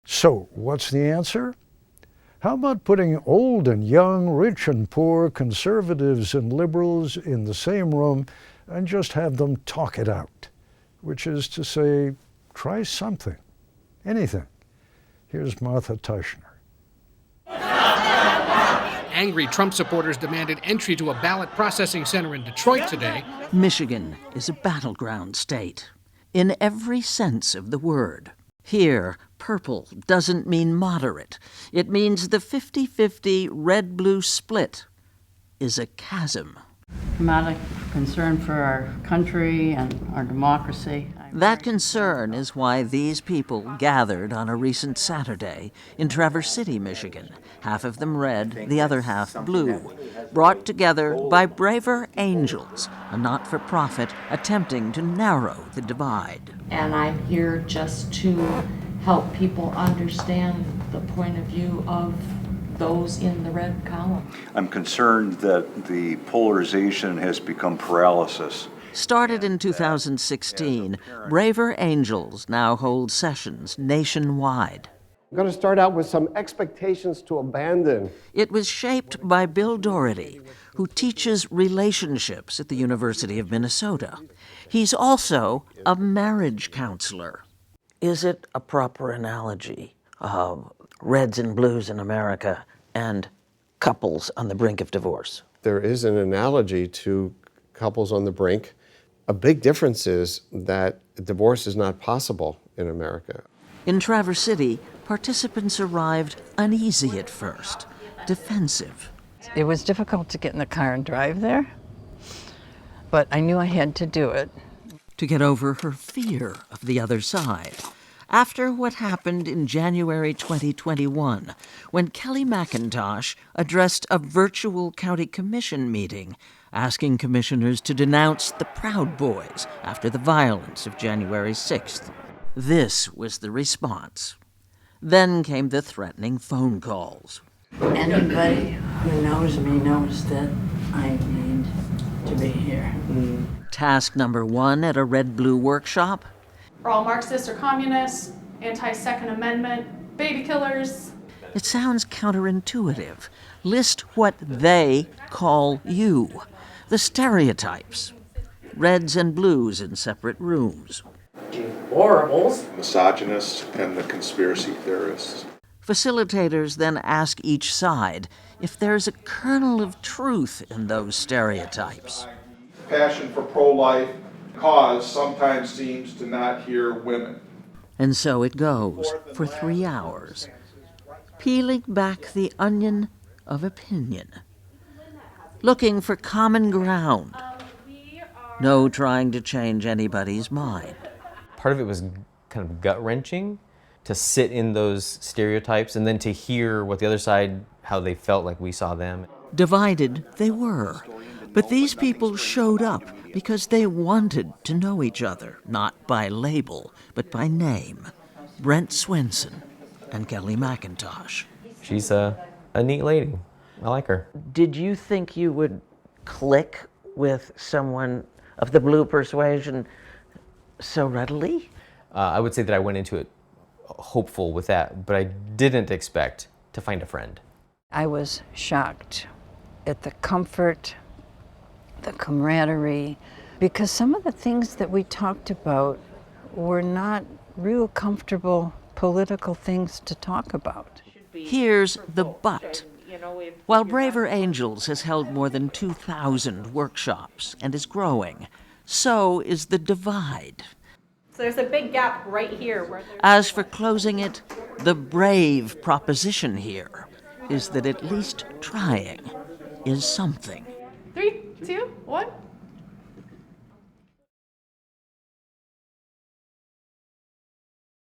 So, what's the answer? How about putting old and young, rich and poor, conservatives and liberals in the same room and just have them talk it out? Which is to say, try something, anything. Here's Martha Teichner. Angry Trump supporters demanded entry to a ballot processing center in Detroit today. Michigan is a battleground state, in every sense of the word. Here, purple doesn't mean moderate. It means the 50-50 red-blue split is a chasm. I'm out of concern for our country and our democracy. That concern is why these people gathered on a recent Saturday in Traverse City, Michigan, half of them red, the other half blue, brought together by Braver Angels, a not-for-profit attempting to narrow the divide. And I'm here just to help people understand the point of view of those in the red column. I'm concerned that the polarization has become paralysis. Started in 2016, Braver Angels now hold sessions nationwide. I'm going to start out with some expectations to abandon. It was shaped by Bill Doherty, who teaches relationships at the University of Minnesota. He's also a marriage counselor. Is it a proper analogy of reds and blues in America and couples on the brink of divorce? There is an analogy to couples on the brink. A big difference is that divorce is not possible in America. In Traverse City, participants arrived uneasy at first, defensive. It was difficult to get in the car and drive there, but I knew I had to do it. To get over her fear of the other side. After what happened in January 2021, when Kelly McIntosh addressed a virtual county commission meeting, asking commissioners to denounce the Proud Boys after the violence of January 6th. This was the response. Then came the threatening phone calls. Anybody who knows me knows that I need to be here. Task number 1 at a red-blue workshop? We're all Marxists or communists, anti-Second Amendment, baby killers. It sounds counterintuitive. List what they call you. The stereotypes. Reds and blues in separate rooms. Deplorables. Misogynists and the conspiracy theorists. Facilitators then ask each side if there's a kernel of truth in those stereotypes. Passion for pro-life cause sometimes seems to not hear women. And so it goes for 3 hours, peeling back the onion of opinion, looking for common ground, no trying to change anybody's mind. Part of it was kind of gut-wrenching to sit in those stereotypes and then to hear what the other side, how they felt like we saw them. Divided they were, but these people showed up because they wanted to know each other, not by label, but by name. Brent Swenson and Kelly McIntosh. She's a neat lady. I like her. Did you think you would click with someone of the blue persuasion so readily? I would say that I went into it hopeful with that, but I didn't expect to find a friend. I was shocked at the comfort, the camaraderie, because some of the things that we talked about were not real comfortable political things to talk about. Here's the but. While Braver Angels has held more than 2,000 workshops and is growing, so is the divide. So there's a big gap right here. As for closing it, the brave proposition here is that at least trying is something. 3, 2, 1.